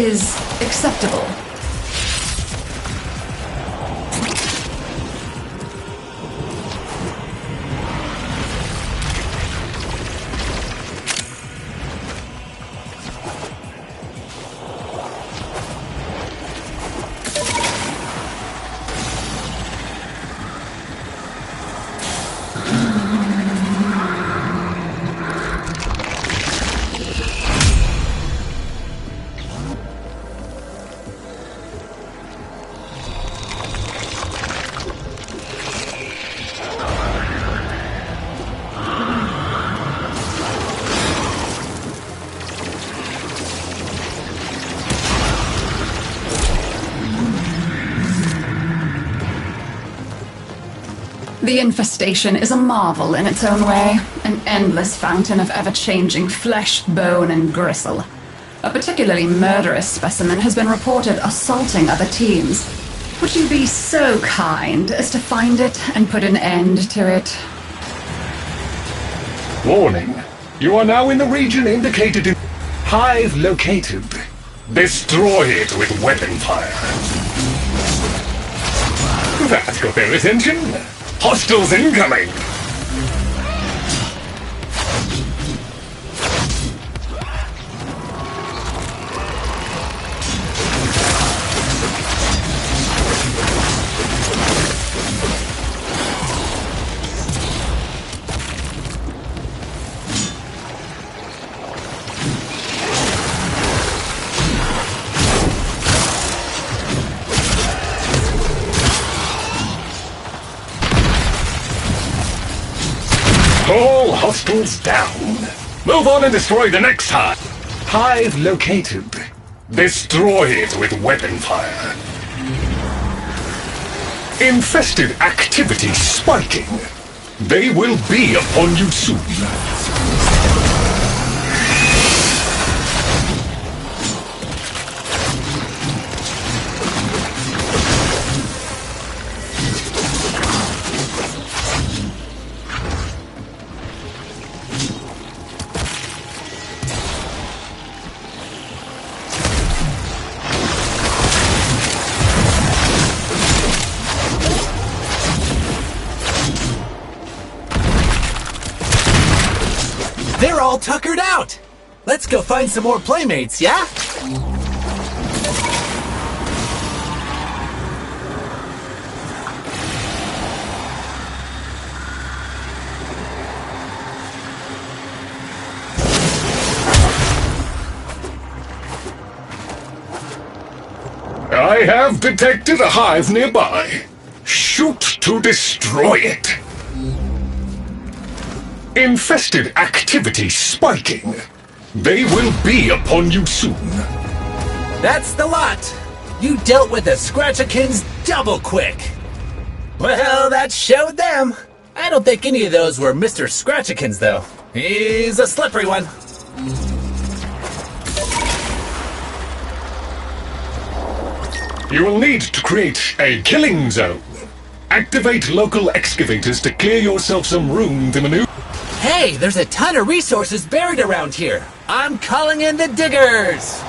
is acceptable. The infestation is a marvel in its own way, an endless fountain of ever-changing flesh, bone, and gristle. A particularly murderous specimen has been reported assaulting other teams. Would you be so kind as to find it and put an end to it? Warning. You are now in the region indicated in Hive located. Destroy it with weapon fire. That got their attention. Hostiles incoming! All hostiles down. Move on and destroy the next hive. Hive located. Destroy it with weapon fire. Infested activity spiking. They will be upon you soon. They're all tuckered out! Let's go find some more playmates, yeah? I have detected a hive nearby. Shoot to destroy it. Infested activity spiking. They will be upon you soon. That's the lot! You dealt with the Scratchikins double quick! Well, that showed them! I don't think any of those were Mr. Scratchikins, though. He's a slippery one. You will need to create a killing zone. Activate local excavators to clear yourself some room to maneuver. Hey, there's a ton of resources buried around here. I'm calling in the diggers!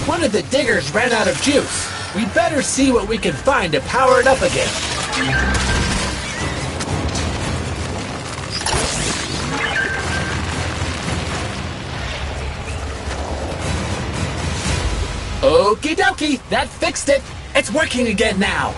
One of the diggers ran out of juice. We'd better see what we can find to power it up again. Okie dokie, that fixed it. It's working again now.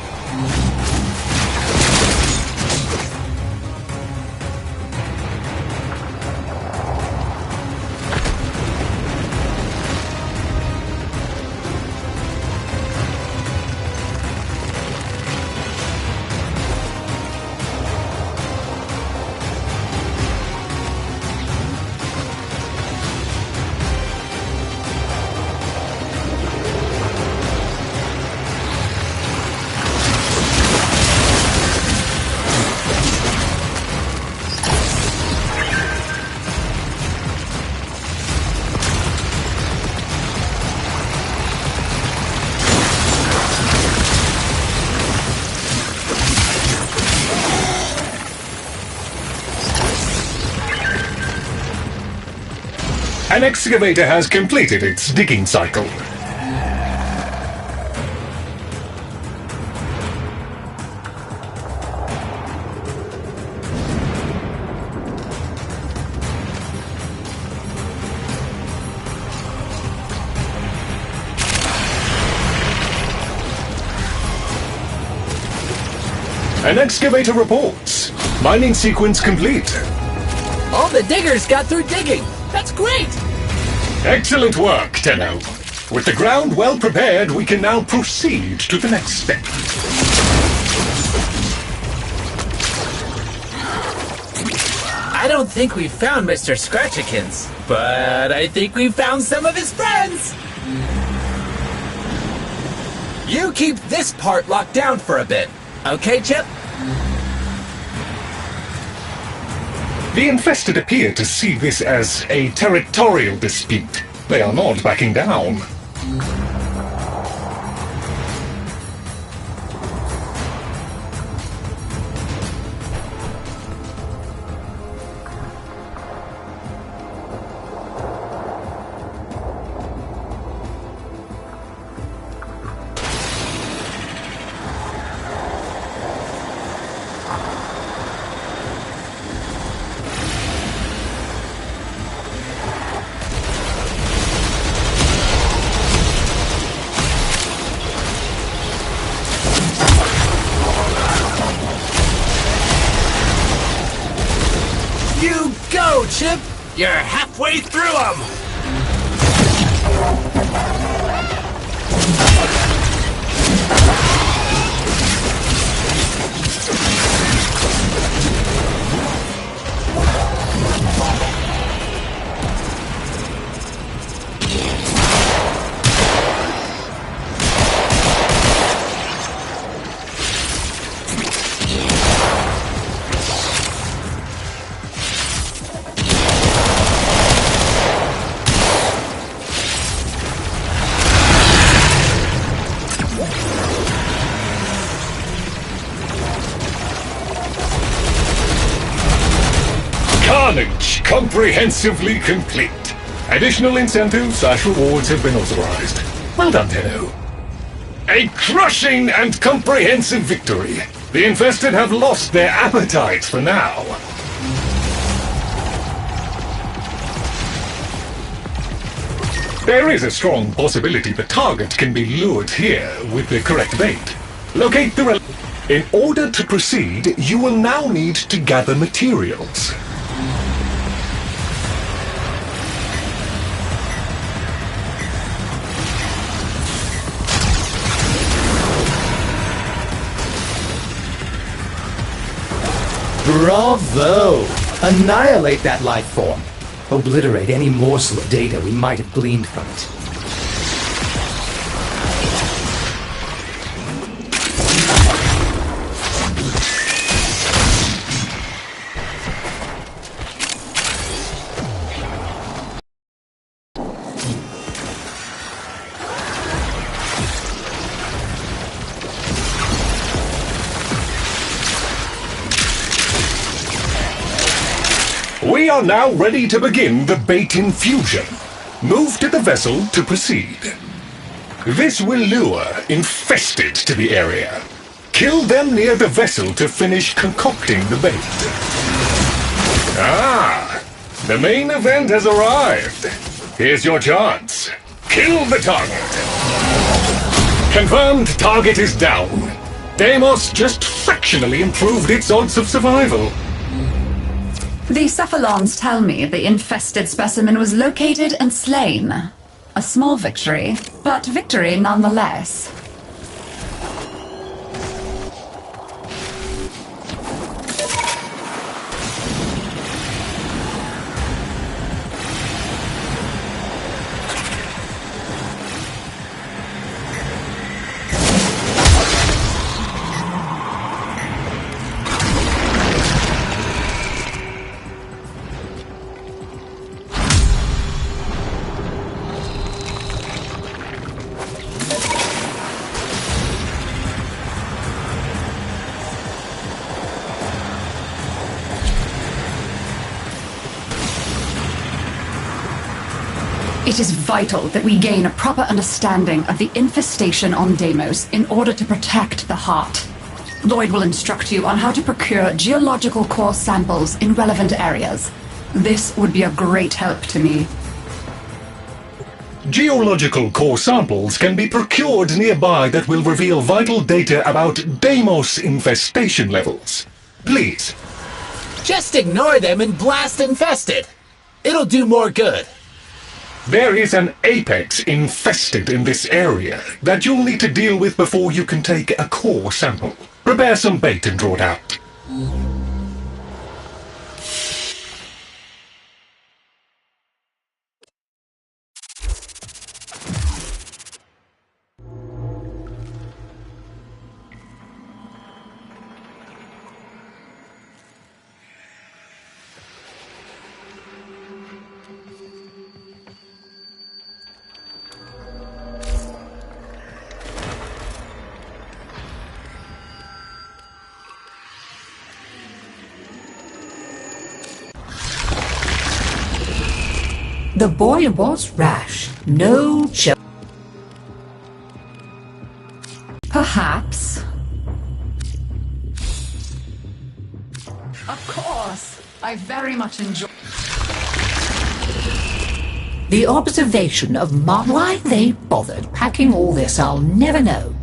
An excavator has completed its digging cycle. An excavator reports. Mining sequence complete. All the diggers got through digging. That's great! Excellent work, Tenno. With the ground well prepared, we can now proceed to the next step. I don't think we found Mr. Scratchikins, but I think we found some of his friends! You keep this part locked down for a bit, okay, Chip? The infested appear to see this as a territorial dispute. They are not backing down. You go, Chip! You're halfway through them! Carnage comprehensively complete. Additional incentives/rewards have been authorized. Well done, Tenno. A crushing and comprehensive victory. The infested have lost their appetite for now. There is a strong possibility the target can be lured here with the correct bait. Locate the In order to proceed, you will now need to gather materials. Bravo! Annihilate that life form. Obliterate any morsel of data we might have gleaned from it. We are now ready to begin the bait infusion. Move to the vessel to proceed. This will lure infested to the area. Kill them near the vessel to finish concocting the bait. Ah! The main event has arrived. Here's your chance. Kill the target. Confirmed target is down. Deimos just fractionally improved its odds of survival. The Cephalons tell me the infested specimen was located and slain. A small victory, but victory nonetheless. It is vital that we gain a proper understanding of the infestation on Deimos in order to protect the heart. Lloyd will instruct you on how to procure geological core samples in relevant areas. This would be a great help to me. Geological core samples can be procured nearby that will reveal vital data about Deimos infestation levels. Please. Just ignore them and blast infested. It'll do more good. There is an apex infested in this area that you'll need to deal with before you can take a core sample. Prepare some bait and draw it out. The boy was rash. No chill. Perhaps. Of course. I very much enjoy... The observation of why they bothered packing all this, I'll never know.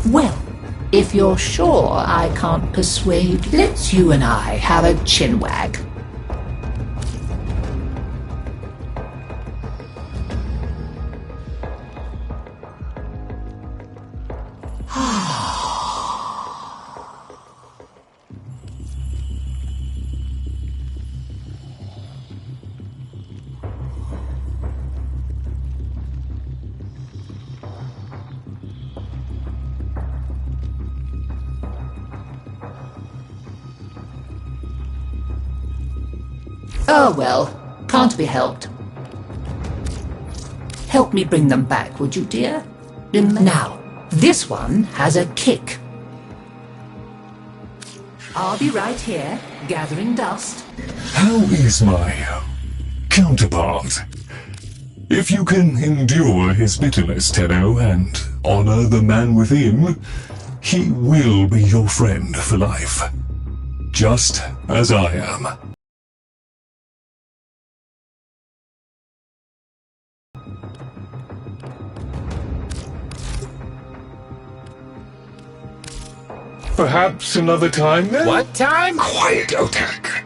Well, if you're sure I can't persuade, let's you and I have a chinwag. Oh well, can't be helped. Help me bring them back, would you, dear? Now, this one has a kick. I'll be right here, gathering dust. How is my counterpart? If you can endure his bitterness, Tenno, and honor the man within, he will be your friend for life. Just as I am. Perhaps another time then? What time? Quiet, Otak.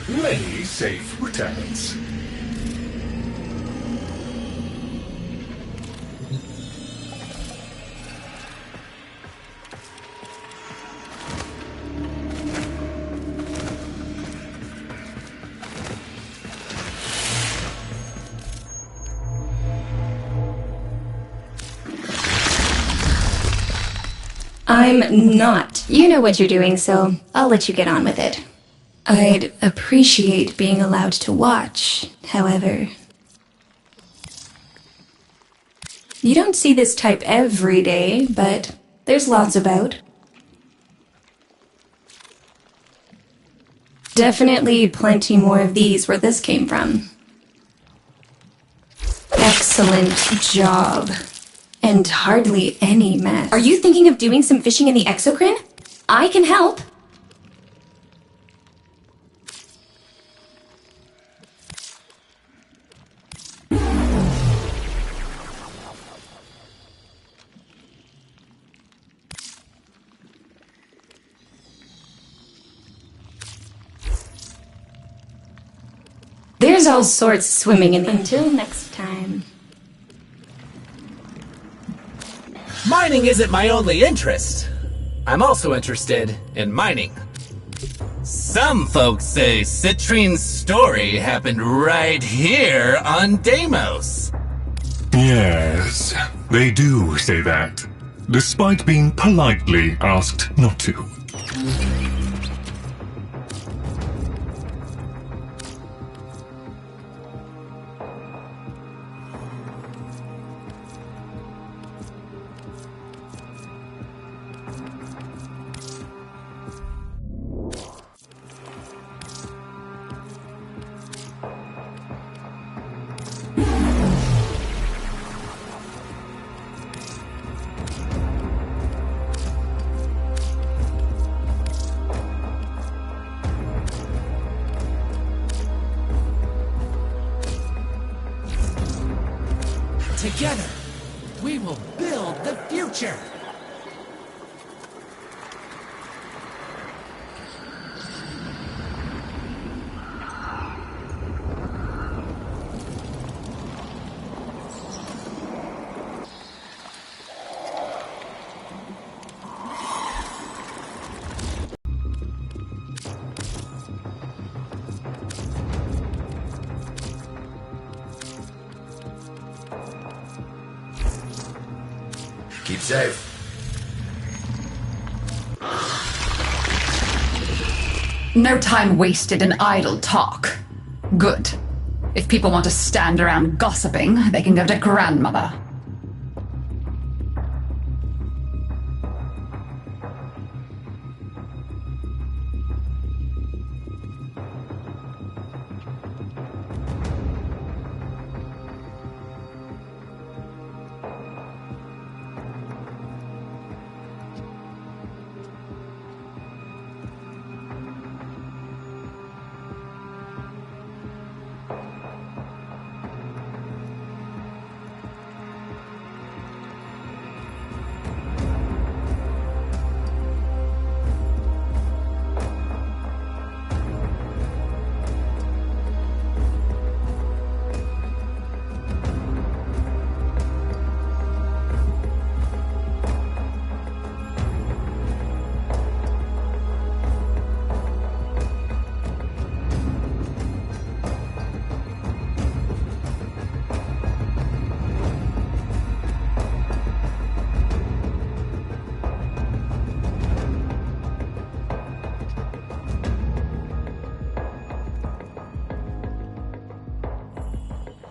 Many safe returns. I'm not. You know what you're doing, so I'll let you get on with it. I'd appreciate being allowed to watch, however. You don't see this type every day, but there's lots about. Definitely plenty more of these where this came from. Excellent job. And hardly any mess. Are you thinking of doing some fishing in the exocrine? I can help. There's all sorts swimming in. Until next time. Mining isn't my only interest. I'm also interested in mining. Some folks say Citrine's story happened right here on Deimos. Yes, they do say that, despite being politely asked not to. Together, we will build the future! Keep safe. No time wasted in idle talk. Good. If people want to stand around gossiping, they can go to grandmother.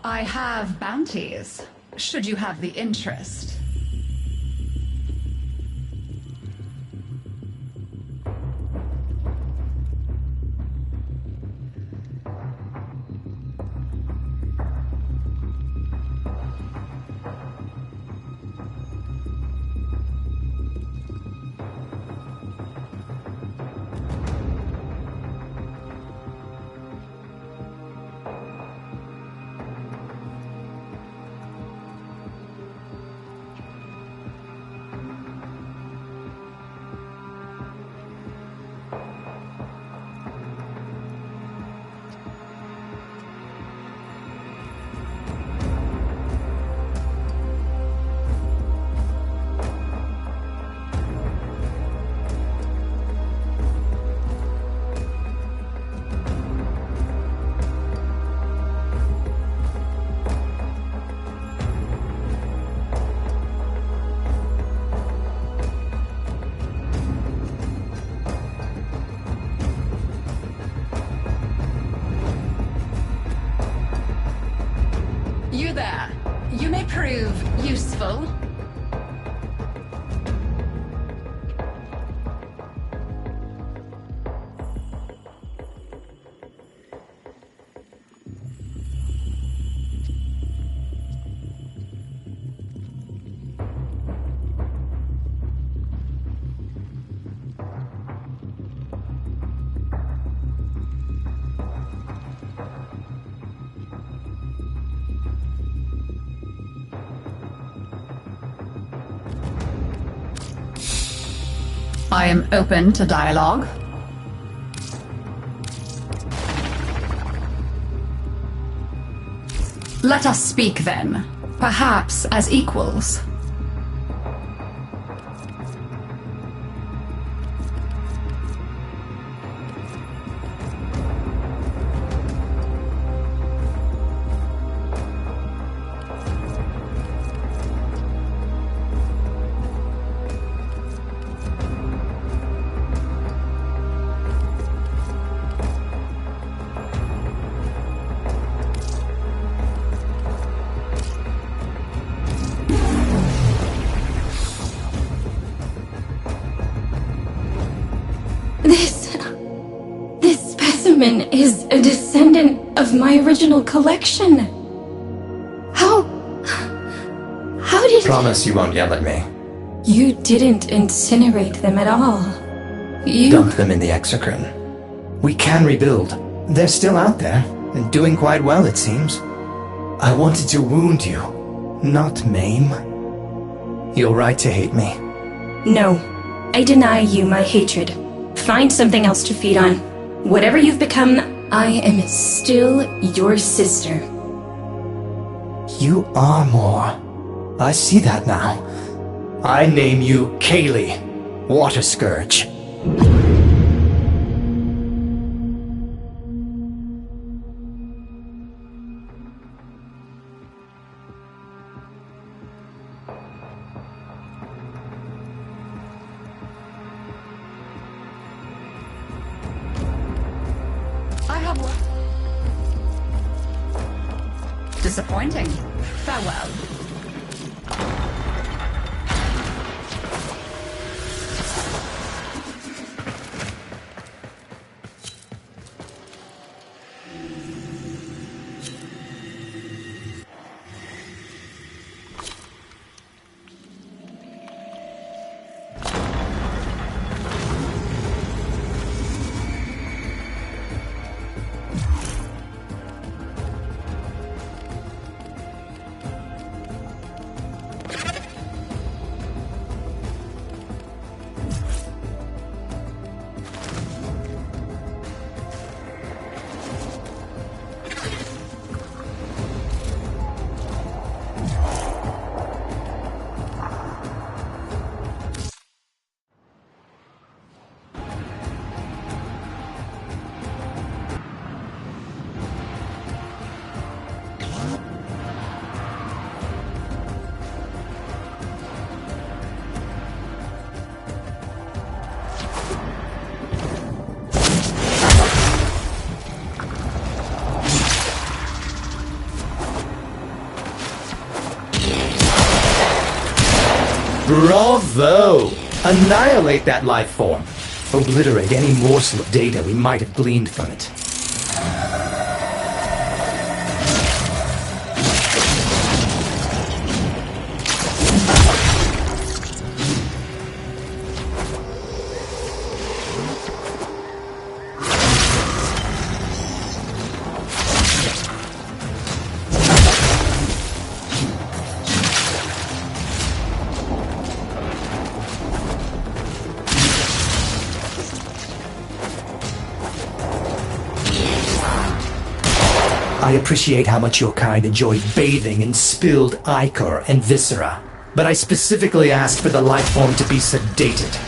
I have bounties, should you have the interest. prove useful. I am open to dialogue. Let us speak then, perhaps as equals. This specimen is a descendant of my original collection. How did... Promise you won't yell at me. You didn't incinerate them at all. You... Dump them in the exocrine. We can rebuild. They're still out there, and doing quite well, it seems. I wanted to wound you, not maim. You're right to hate me. No, I deny you my hatred. Find something else to feed on. Whatever you've become, I am still your sister. You are more. I see that now. I name you Kaylee, Water Scourge. I have one. Disappointing. Farewell. Bravo! Annihilate that life form. Obliterate any morsel of data we might have gleaned from it. I appreciate how much your kind enjoyed bathing in spilled ichor and viscera, but I specifically asked for the life form to be sedated.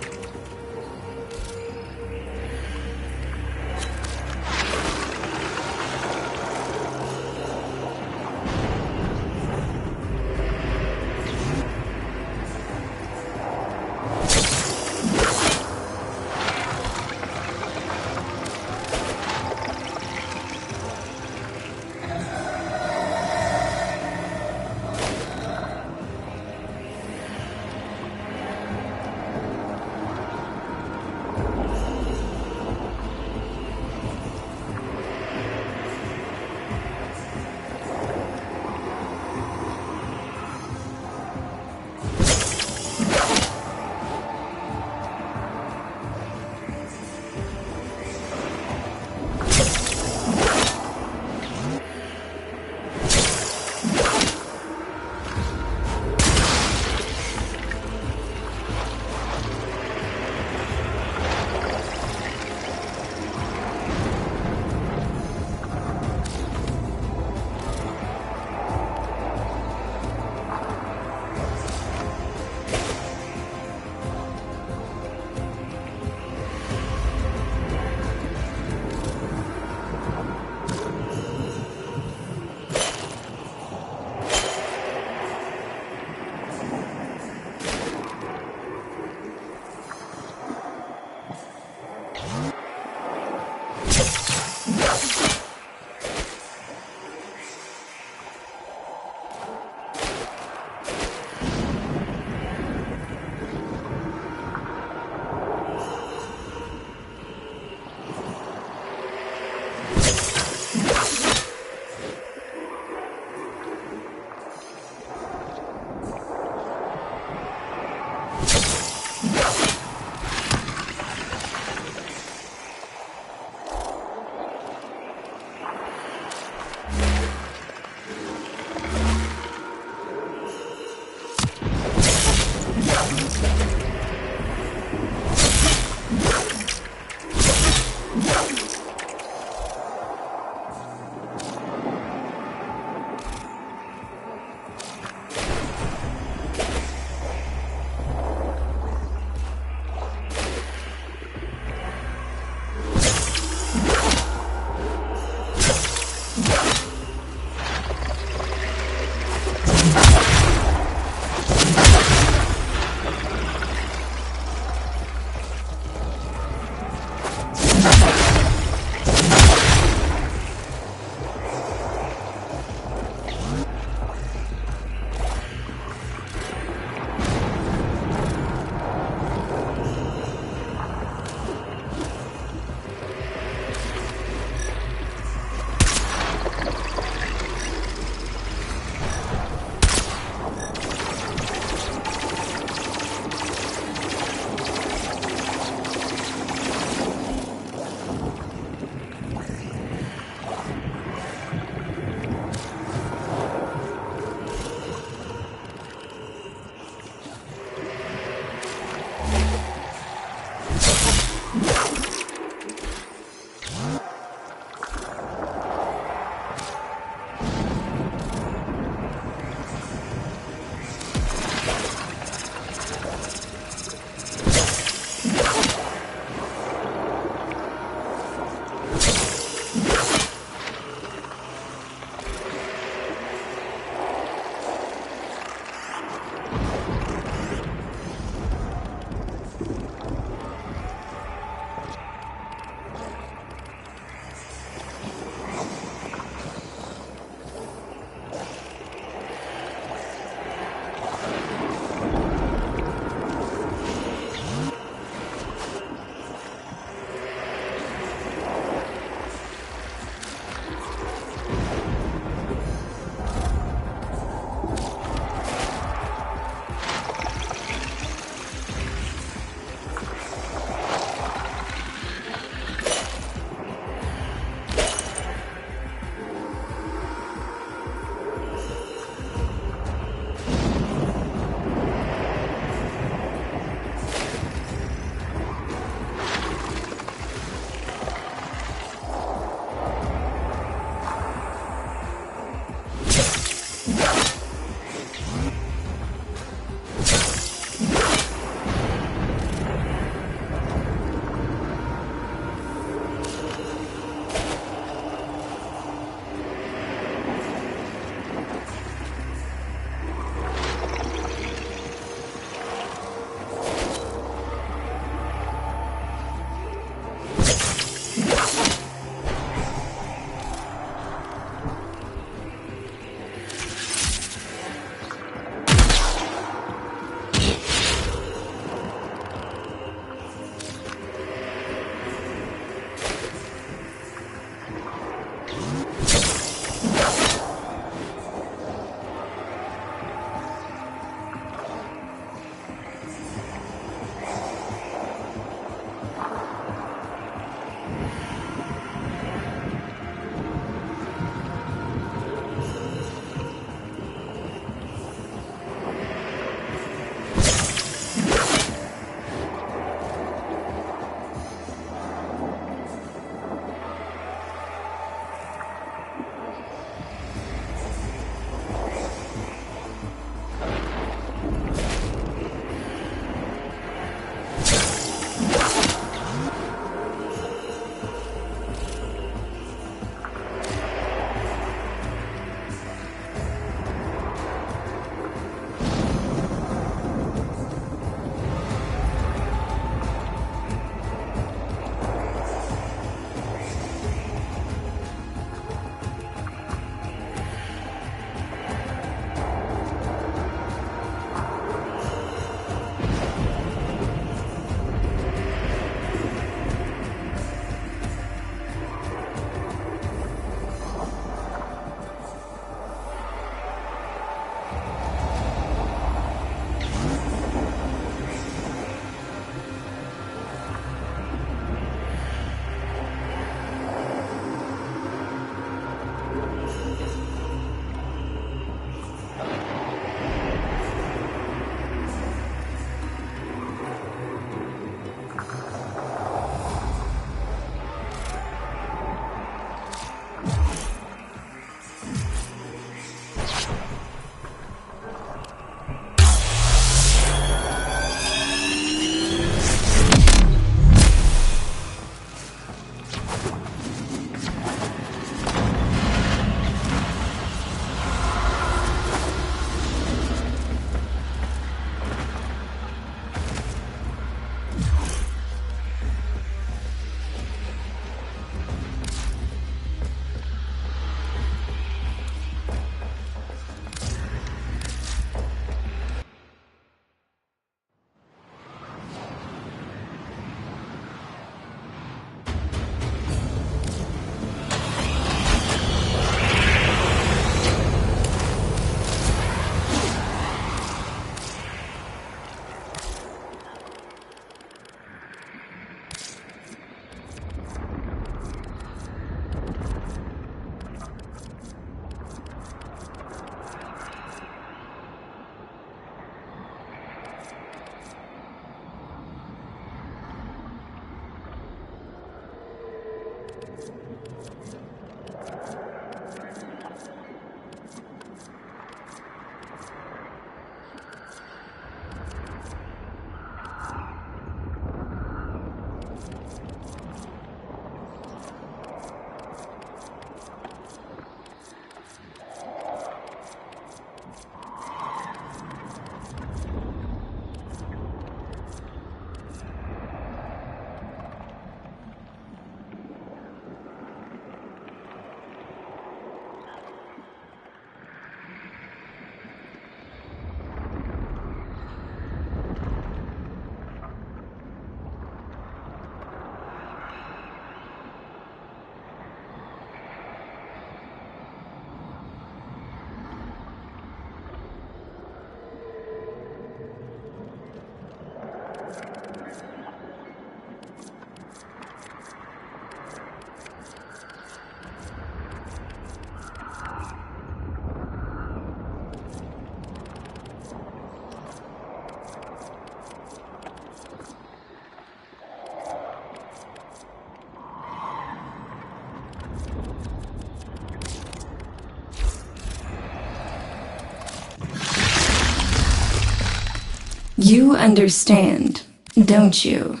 You understand, don't you?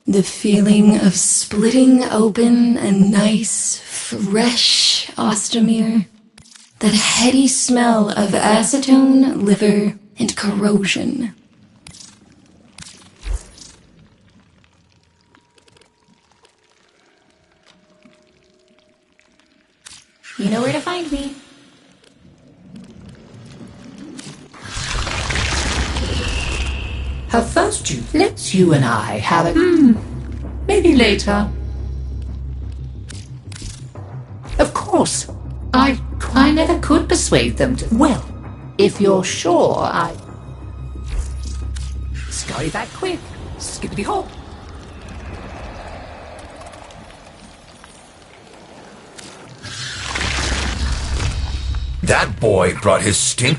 The feeling of splitting open a nice, fresh ostomer. That heady smell of acetone, liver, and corrosion. You know where to find me. Her first youth lets you and I have a... maybe later. Of course, I never could persuade them to... Well, if you're sure, I... Scurry back quick. Skippity-hop. That boy brought his stink